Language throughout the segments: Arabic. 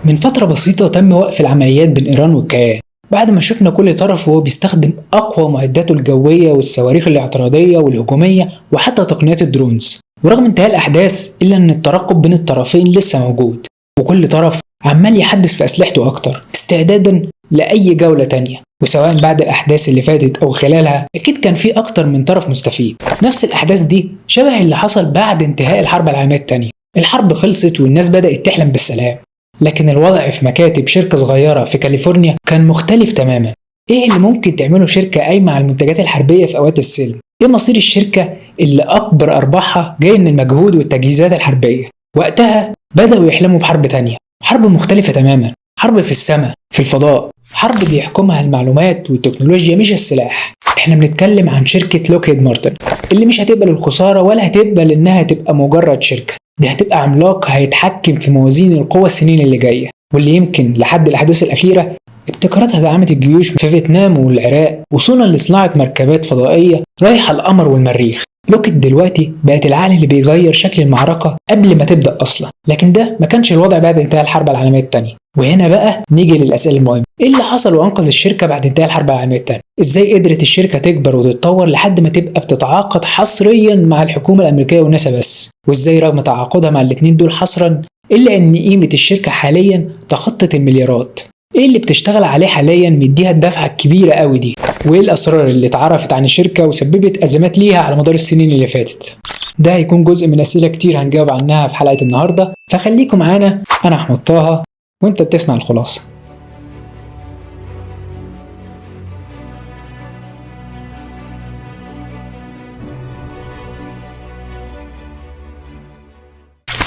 من فترة بسيطة تم وقف العمليات بين إيران والكيان بعد ما شفنا كل طرف وهو بيستخدم أقوى معداته الجوية والصواريخ الاعتراضية والهجومية وحتى تقنيات الدرونز. ورغم انتهاء الأحداث إلا أن الترقب بين الطرفين لسه موجود، وكل طرف عمال يحدث في أسلحته أكتر استعدادا لأي جولة تانية. وسواء بعد الأحداث اللي فاتت أو خلالها أكيد كان في أكتر من طرف مستفيد. نفس الأحداث دي شبه اللي حصل بعد انتهاء الحرب العالمية التانية. الحرب خلصت والناس بدأت تحلم بالسلام، لكن الوضع في مكاتب شركة صغيرة في كاليفورنيا كان مختلف تماما. ايه اللي ممكن تعمله شركة قايمة على المنتجات الحربية في اوقات السلم؟ ايه مصير الشركة اللي اكبر ارباحها جاي من المجهود والتجهيزات الحربية؟ وقتها بدأوا يحلموا بحرب تانية، حرب مختلفة تماما، حرب في السماء، في الفضاء، حرب بيحكمها المعلومات والتكنولوجيا مش السلاح. احنا بنتكلم عن شركة لوكهيد مارتن اللي مش هتقبل الخسارة ولا هتقبل انها تبقى مجرد شركة. دي هتبقى عملاق هيتحكم في موازين القوى السنين اللي جاية، واللي يمكن لحد الأحداث الأخيرة ابتكاراتها دعمت الجيوش في فيتنام والعراق، وصولا لصناعة مركبات فضائية رايحة القمر والمريخ. لوكهيد دلوقتي بقت العقل اللي بيغير شكل المعركة قبل ما تبدأ أصلا، لكن ده ما كانش الوضع بعد انتهاء الحرب العالمية الثانية. وهنا بقى نيجي للأسئلة المهمة: ايه اللي حصل وأنقذ الشركة بعد انتهاء الحرب العالمية الثانية؟ ازاي قدرت الشركة تكبر وتتطور لحد ما تبقى بتتعاقد حصريا مع الحكومة الأمريكية والناسا بس؟ وازاي رغم تعاقدها مع الاتنين دول حصرا إلا إن قيمة الشركة حاليا تخطت المليارات؟ ايه اللي بتشتغل عليه حاليا مديها الدفعة الكبيرة قوي دي؟ وايه الأسرار اللي اتعرفت عن الشركة وسببت أزمات ليها على مدار السنين اللي فاتت؟ ده هيكون جزء من أسئلة كتير هنجاوب عنها في حلقة النهاردة، فخليكم معانا. أنا أحمد طه وأنت بتسمع الخلاصة.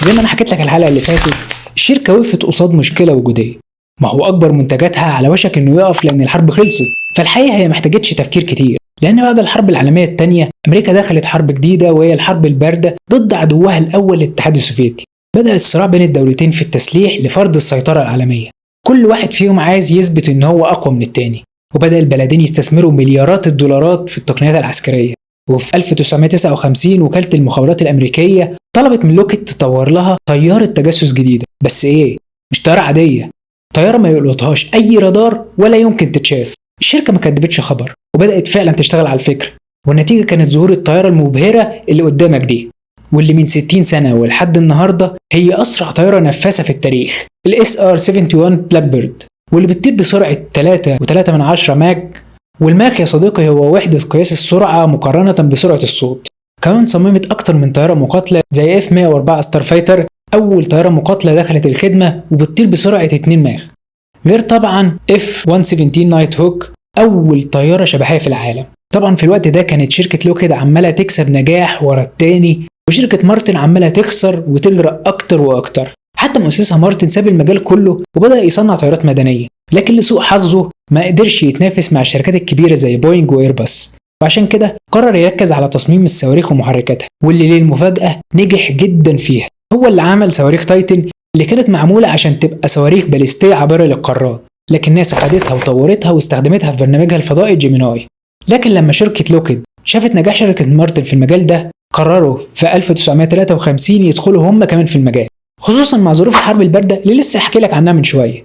زي ما أنا حكيت لك الحلقة اللي فاتت، الشركة وقفت قصاد مشكلة وجودية، ما هو أكبر منتجاتها على وشك إنه يقف لأن الحرب خلصت. فالحقيقة هي محتاجتش تفكير كتير، لأن بعد الحرب العالمية الثانية أمريكا دخلت حرب جديدة وهي الحرب الباردة ضد عدوها الأول الاتحاد السوفيتي. بدأ الصراع بين الدولتين في التسليح لفرض السيطرة العالمية، كل واحد فيهم عايز يثبت إن هو أقوى من التاني. وبدأ البلدين يستثمروا مليارات الدولارات في التقنيات العسكرية. وفي 1959 وكالة المخابرات الأمريكية طلبت من لوكهيد تطور لها طيارة تجسس جديدة، بس إيه؟ مش طيارة عادية، طيارة ما يلقطهاش أي رادار ولا يمكن تتشاف. الشركة ما كدبتش خبر وبدأت فعلا تشتغل على الفكرة، والنتيجة كانت ظهور الطيارة المبهرة اللي قدامك دي، واللي من 60 سنة ولحد النهاردة هي أسرع طيارة نفاثة في التاريخ، ال SR-71 بلاك بيرد، واللي بتطير بسرعة 3.3 ماج. والماخ يا صديقي هو وحدة قياس السرعة مقارنة بسرعة الصوت. كمان صممت أكتر من طيارة مقاتلة زي F-104 ستار فايتر، أول طيارة مقاتلة دخلت الخدمة وبتطير بسرعة 2 ماخ، غير طبعا F-117 نايت هوك، أول طيارة شبحية في العالم. طبعا في الوقت ده كانت شركة لوكهيد عمالة تكسب نجاح ورا التاني، وشركة مارتن عمالة تخسر وتغرق أكتر وأكتر. حتى مؤسسها مارتن ساب المجال كله وبدأ يصنع طيارات مدنية، لكن لسوء حظه ما قدرش يتنافس مع الشركات الكبيرة زي بوينج وإيرباص، وعشان كده قرر يركز على تصميم الصواريخ ومحركاتها، واللي للمفاجأة نجح جدا فيها. هو اللي عمل صواريخ تايتن اللي كانت معمولة عشان تبقى صواريخ باليستية عابرة للقارات، لكن ناسا خدتها وطورتها واستخدمتها في برنامجها الفضائي جيميناي. لكن لما شركة لوكهيد شافت نجاح شركة مارتن في المجال ده، قرروا في 1953 يدخلوا هم كمان في المجال، خصوصا مع ظروف الحرب الباردة اللي لسه حكي لك عنها من شوية.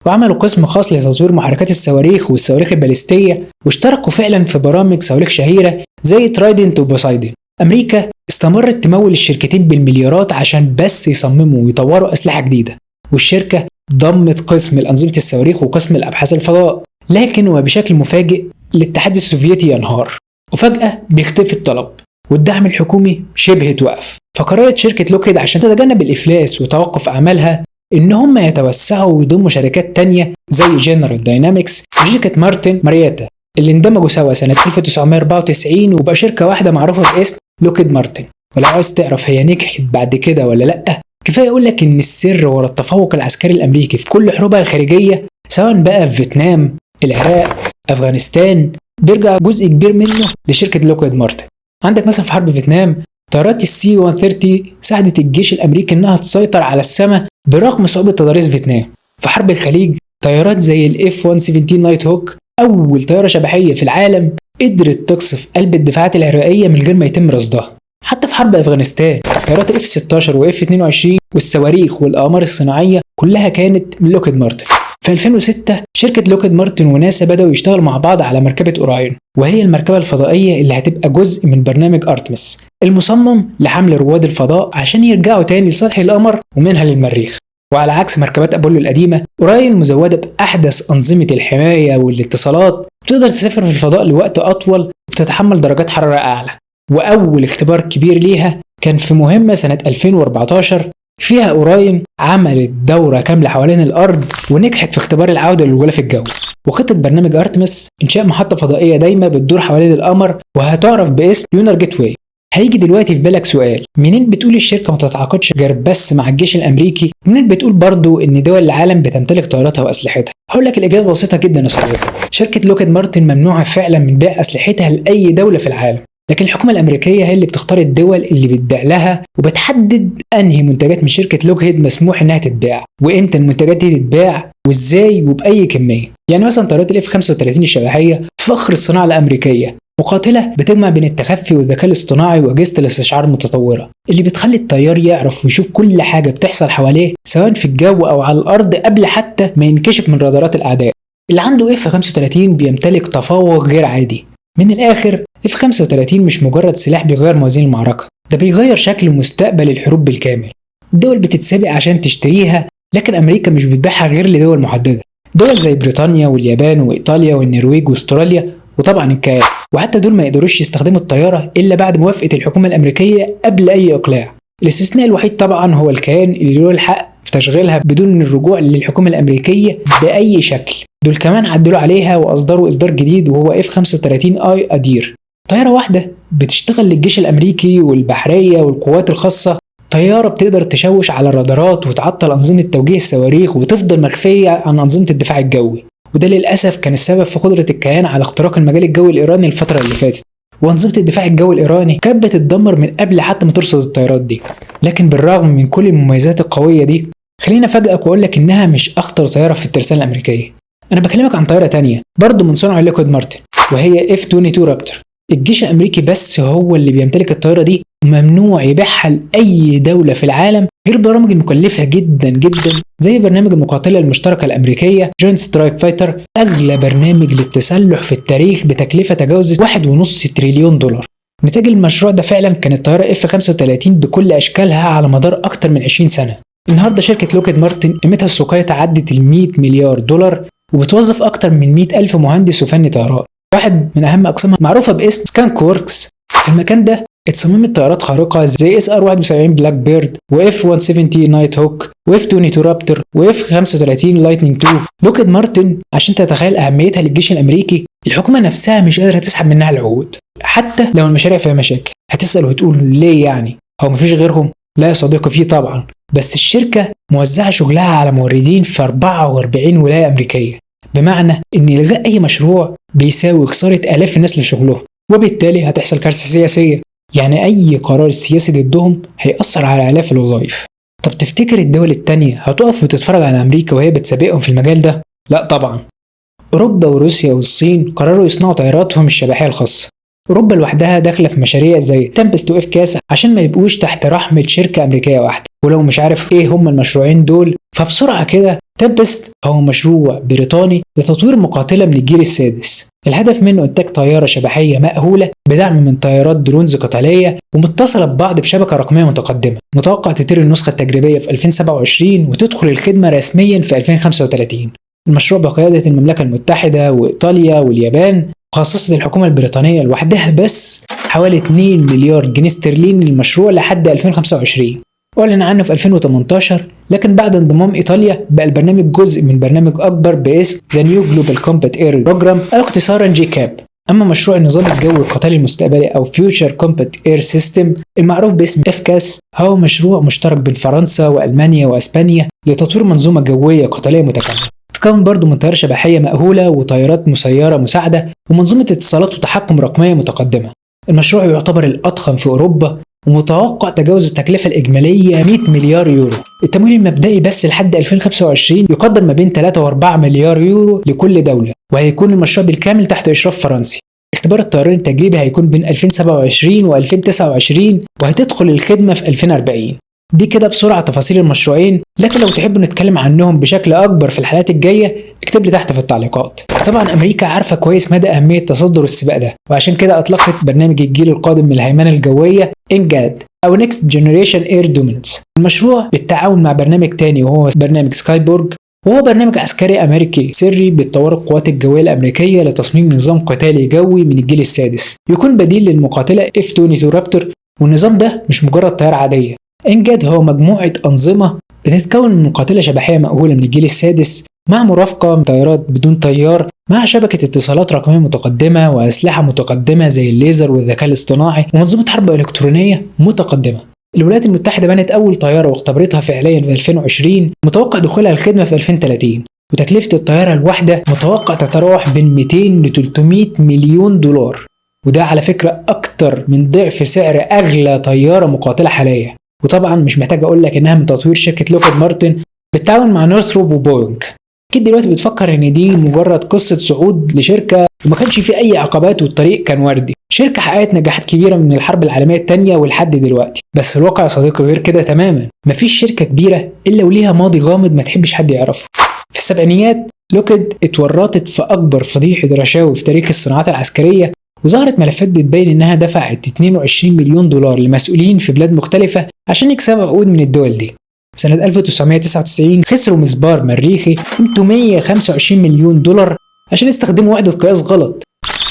وعملوا قسم خاص لتطوير محركات الصواريخ والصواريخ الباليستية، واشتركوا فعلا في برامج صواريخ شهيرة زي ترايدنت وبوسايدن. أمريكا استمرت تمول الشركتين بالمليارات عشان بس يصمموا ويطوروا أسلحة جديدة، والشركة ضمت قسم الأنظمة الصواريخ وقسم الأبحاث الفضاء. لكن وبشكل مفاجئ الاتحاد السوفيتي ينهار، وفجأة بيختفي الطلب، والدعم الحكومي شبه توقف. فقررت شركة لوكهيد عشان تتجنب الإفلاس وتوقف أعمالها إن هم يتوسعوا ويضموا شركات تانية زي جنرال داينامكس وشركة مارتن مارياتا، اللي اندمجوا سوا سنة 1994 وبقى شركة واحدة معروفة باسم لوكهيد مارتن. ولو عايز تعرف هي نجحت بعد كده ولا لأ، كفاية أقول لك إن السر ورا التفوق العسكري الأمريكي في كل حروبها الخارجية، سواء بقى في فيتنام، العراق، أفغانستان، بيرجع جزء كبير منه لشركة لوكهيد مارتن. عندك مثلا في حرب فيتنام طيارات السي 130 ساعدت الجيش الأمريكي إنها تسيطر على السماء برغم صعوبة تضاريس فيتنام. في حرب الخليج طيارات زي ال F-117 نايت هوك، أول طيارة شبحية في العالم، قدرت تقصف قلب الدفاعات العراقية من غير ما يتم رصدها. حتى في حرب أفغانستان طيارات F-16 و F-22 والصواريخ والأقمار الصناعية كلها كانت من لوكهيد مارتن. في 2006 شركة لوكهيد مارتن وناسا بدأوا يشتغلوا مع بعض على مركبة أوراين، وهي المركبة الفضائية اللي هتبقى جزء من برنامج أرتمس المصمم لحمل رواد الفضاء عشان يرجعوا تاني لسطح القمر ومنها للمريخ. وعلى عكس مركبات أبولو القديمة، أوراين مزودة بأحدث أنظمة الحماية والاتصالات، بتقدر تسافر في الفضاء لوقت أطول وبتتحمل درجات حرارة أعلى. وأول اختبار كبير ليها كان في مهمة سنة 2014 فيها أوراين عملت دورة كاملة حوالين الأرض ونجحت في اختبار العودة للغلاف الجوي. وخطة برنامج أرتمس إنشاء محطة فضائية دايمة بتدور حوالين القمر وهتعرف باسم لونار جيت واي. هيجي دلوقتي في بالك سؤال، منين بتقول الشركة ما تتعاقدش غير بس مع الجيش الأمريكي؟ ومنين بتقول برضو إن دول العالم بتمتلك طياراتها وأسلحتها؟ هقول لك الإجابة بسيطة جدا يا صديقي، شركة لوكهيد مارتن ممنوعة فعلا من بيع أسلحتها لأي دولة في العالم، لكن الحكومة الأمريكية هي اللي بتختار الدول اللي بتبيع لها وبتحدد أنهي منتجات من شركة لوكهيد مسموح إنها تتباع وإمتى المنتجات دي تتباع وإزاي وبأي كمية. يعني مثلا طيارات الاف 35 الشبحية فخر الصناعة الأمريكية، مقاتلة بتجمع بين التخفي والذكاء الاصطناعي وأجهزة الاستشعار المتطورة اللي بتخلي الطيار يعرف ويشوف كل حاجة بتحصل حواليه سواء في الجو أو على الأرض قبل حتى ما ينكشف من رادارات الأعداء. اللي عنده اف 35 بيمتلك تفوق غير عادي. من الآخر اف 35 مش مجرد سلاح بيغير موازين المعركة، ده بيغير شكل ومستقبل الحروب بالكامل. الدول بتتسابق عشان تشتريها، لكن أمريكا مش بتبيعها غير لدول محددة، دول زي بريطانيا واليابان وإيطاليا والنرويج واستراليا وطبعا الكيان. وحتى دول ما يقدروش يستخدموا الطيارة إلا بعد موافقة الحكومة الأمريكية قبل أي إقلاع. الاستثناء الوحيد طبعا هو الكيان اللي له الحق في تشغيلها بدون الرجوع للحكومة الأمريكية بأي شكل. دول كمان عدلوا عليها وأصدروا إصدار جديد وهو اف 35 اي أدير، طيارة واحدة بتشتغل للجيش الأمريكي والبحرية والقوات الخاصة. طيارة بتقدر تشوش على الرادارات وتعطل أنظمة توجيه الصواريخ وتفضل مخفية عن أنظمة الدفاع الجوي، وده للأسف كان السبب في قدرة الكيان على اختراق المجال الجوي الإيراني الفترة اللي فاتت. وأنظمة الدفاع الجوي الإيراني كانت بتتدمر من قبل حتى ما ترصد الطيارات دي. لكن بالرغم من كل المميزات القوية دي، خلينا أفاجئك وأقول لك إنها مش أخطر طيارة في الترسانة الأمريكية. أنا بكلمك عن طيارة تانية برضه من صنع لوكهيد مارتن، وهي اف 22 رابتر. الجيش الأمريكي بس هو اللي بيمتلك الطيارة دي، ممنوع يبيعها لأي دولة في العالم غير برامج مكلفة جدا جدا زي برنامج المقاتلة المشتركة الأمريكية جوينت سترايك فايتر، أغلى برنامج للتسلح في التاريخ بتكلفة تجاوزت 1.5 تريليون دولار. نتاج المشروع ده فعلا كانت طيارة اف 35 بكل أشكالها على مدار أكتر من 20 سنة. النهاردة شركة لوكهيد مارتن قيمتها السوقية تعدت ال 100 مليار دولار وبتوظف أكتر من 100,000 مهندس وفني طيران. واحد من أهم أقسامها معروفة باسم سكانك ووركس. في المكان ده اتصممت طيارات خارقة زي اس ار 71 بلاك بيرد واف 170 نايت هوك واف 22 رابتر واف 35 لايتنينج 2. لوكهيد مارتن عشان تتخيل أهميتها للجيش الأمريكي، الحكومة نفسها مش قادرة تسحب منها العقود حتى لو المشاريع فيها مشاكل. هتسأل وتقول ليه يعني؟ هو مفيش غيرهم؟ لا يا صديقي، فيه طبعا، بس الشركة موزعة شغلها على موردين في 44 ولاية أمريكية، بمعنى إن إلغاء أي مشروع بيساوي خسارة آلاف الناس لشغلهم، وبالتالي هتحصل كارثة سياسية. يعني أي قرار سياسي ضدهم هيأثر على آلاف الوظائف. طب تفتكر الدول التانية هتقف وتتفرج على أمريكا وهي بتسابقهم في المجال ده؟ لا طبعا. أوروبا وروسيا والصين قرروا يصنعوا طياراتهم الشبحية الخاصة. أوروبا لوحدها داخلة في مشاريع زي تمبست واف كاس عشان ما يبقوش تحت رحمة شركة أمريكية واحدة. ولو مش عارف إيه هم المشروعين دول فبسرعة كده، تمبست هو مشروع بريطاني لتطوير مقاتلة من الجيل السادس. الهدف منه إنتاج طيارة شبحية مأهولة بدعم من طيارات درونز قتالية ومتصلة ببعض بشبكة رقمية متقدمة. متوقع تطير النسخة التجريبية في 2027 وتدخل الخدمة رسميا في 2035. المشروع بقيادة المملكة المتحدة وإيطاليا واليابان، وخصصت الحكومة البريطانية لوحدها بس حوالي 2 مليار جنيه استرليني للمشروع لحد 2025. أعلن عنه في 2018، لكن بعد انضمام إيطاليا بقى البرنامج جزء من برنامج أكبر باسم The New Global Combat Air Program أو اختصارا جي كاب. أما مشروع النظام الجوي القتالي المستقبلي أو Future Combat Air System المعروف باسم FCAS هو مشروع مشترك بين فرنسا وألمانيا وأسبانيا لتطوير منظومة جوية قتالية متكاملة، تتكون برضه من طيارة شبحية مأهولة وطيارات مسيرة مساعدة ومنظومة اتصالات وتحكم رقمية متقدمة. المشروع يعتبر الأضخم في أوروبا ومتوقع تجاوز التكلفة الإجمالية 100 مليار يورو. التمويل المبدئي بس لحد 2025 يقدر ما بين 3 و4 مليار يورو لكل دولة، وهيكون المشروع بالكامل تحت إشراف فرنسي. اختبار الطيران التجريبي هيكون بين 2027 و2029 وهتدخل الخدمة في 2040. دي كده بسرعة تفاصيل المشروعين، لكن لو تحبوا نتكلم عنهم بشكل أكبر في الحلقات الجاية اكتب لي تحت في التعليقات. طبعا أمريكا عارفة كويس مدى أهمية تصدر السباق ده، وعشان كده أطلقت برنامج الجيل القادم من الهيمنة الجوية إنجاد أو Next Generation Air Dominance. المشروع بالتعاون مع برنامج تاني وهو برنامج سكايبورج، وهو برنامج عسكري أمريكي سري بتطور القوات الجوية الأمريكية لتصميم نظام قتالي جوي من الجيل السادس يكون بديل للمقاتلة F-22 رابتور. والنظام ده مش مجرد طيارة عادية، إنجاد هو مجموعة أنظمة بتتكون من مقاتلة شبحية مأهولة من الجيل السادس مع مرافقة من طيارات بدون طيار مع شبكة اتصالات رقمية متقدمة وأسلحة متقدمة زي الليزر والذكاء الاصطناعي ومنظومة حرب إلكترونية متقدمة. الولايات المتحدة بنت أول طيارة واختبرتها فعليا في 2020، متوقع دخولها الخدمة في 2030، وتكلفة الطيارة الواحدة متوقع تتراوح بين 200 ل 300 مليون دولار، وده على فكرة أكتر من ضعف سعر أغلى طيارة مقاتلة حاليا. وطبعا مش محتاج أقول لك إنها من تطوير شركة لوكهيد مارتن بالتعاون مع نورثروب وبوينج. أكيد دلوقتي بتفكر إن دي مجرد قصة صعود لشركة وما كانش فيه أي عقبات والطريق كان وردي، شركة حققت نجاحات كبيرة من الحرب العالمية الثانية ولحد دلوقتي. بس الواقع يا صديقي غير كده تماما، مفيش شركة كبيرة إلا وليها ماضي غامض ما تحبش حد يعرفه. في السبعينيات لوكهيد اتورطت في أكبر فضيحة رشاوي في تاريخ الصناعات العسكرية، وظهرت ملفات بتبين إنها دفعت 22 مليون دولار لمسؤولين في بلاد مختلفة عشان يكسبوا عقود من الدول دي. سنة 1999 خسروا مسبار مريخي قيمته 125 مليون دولار عشان استخدموا وحدة قياس غلط،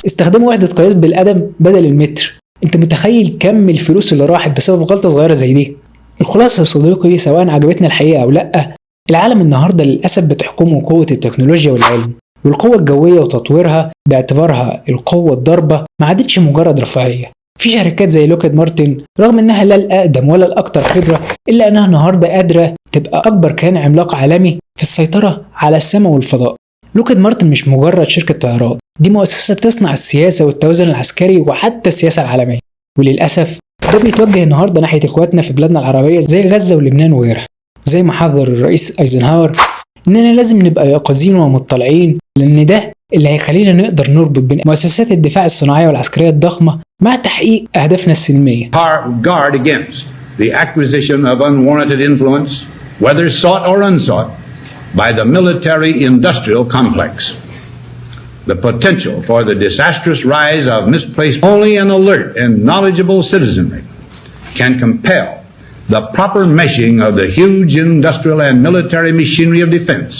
استخدموا وحدة قياس بالقدم بدل المتر. انت متخيل كم الفلوس اللي راحت بسبب غلطة صغيرة زي دي؟ الخلاصة يا صديقي سواء عجبتنا الحقيقة أو لأ، العالم النهاردة للأسف بتحكمه قوة التكنولوجيا والعلم، والقوة الجوية وتطويرها باعتبارها القوة الضاربة ما عادتش مجرد رفاهية. في شركات زي لوكهيد مارتن رغم انها لا الأقدم ولا الأكثر خبرة، إلا انها النهاردة قادرة تبقى أكبر كيان عملاق عالمي في السيطرة على السماء والفضاء. لوكهيد مارتن مش مجرد شركة طيارات، دي مؤسسة بتصنع السياسة والتوازن العسكري وحتى السياسة العالمية، وللأسف ده بيتوجه النهاردة ناحية إخواتنا في بلادنا العربية زي غزة ولبنان وغيرها. وزي ما حذر الرئيس أيزنهاور إننا لازم نبقى يقظين ومطلعين، لأن ده اللي هيخلينا نقدر نربط بين مؤسسات الدفاع الصناعية والعسكرية الضخمة مع تحقيق أهدافنا السلمية. Guard against the acquisition of unwarranted influence, whether sought or unsought, by the military-industrial complex. The potential for the disastrous rise of misplaced only an alert and knowledgeable citizenry can compel the proper meshing of the huge industrial and military machinery of defense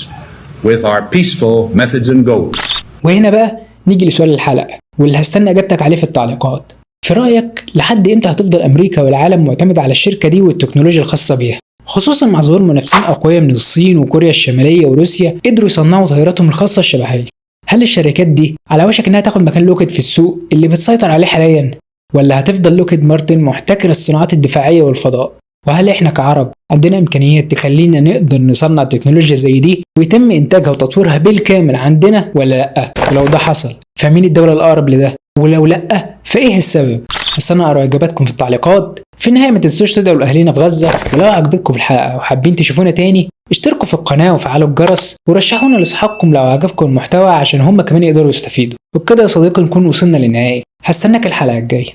with our peaceful methods and goals. وهنا بقى نيجي لسؤال الحلقة واللي هستنى اجابتك عليه في التعليقات. في رأيك لحد امتى هتفضل امريكا والعالم معتمد على الشركة دي والتكنولوجيا الخاصة بيها، خصوصا مع ظهور منافسين اقوياء من الصين وكوريا الشمالية وروسيا قدروا يصنعوا طياراتهم الخاصة الشبحية؟ هل الشركات دي على وشك انها تاخد مكان لوكهيد في السوق اللي بتسيطر عليه حاليا، ولا هتفضل لوكهيد مارتن محتكر الصناعات الدفاعية والفضاء؟ وهل احنا كعرب عندنا امكانيات تخلينا نقدر نصنع تكنولوجيا زي دي ويتم انتاجها وتطويرها بالكامل عندنا ولا لا؟ ولو ده حصل فمين الدولة الاقرب لده؟ ولو لا فايه السبب؟ استنى اقرا اجاباتكم في التعليقات. في النهاية ما تنسوش تدعوا لاهالينا في غزة، ولو عجبتكم الحلقة وحابين تشوفونا تاني اشتركوا في القناة وفعلوا الجرس ورشحونا لاصحابكم لو عجبكم المحتوى عشان هم كمان يقدروا يستفيدوا. وبكده يا صديقي نكون وصلنا للنهاية، هستناك الحلقة الجاية.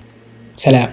سلام.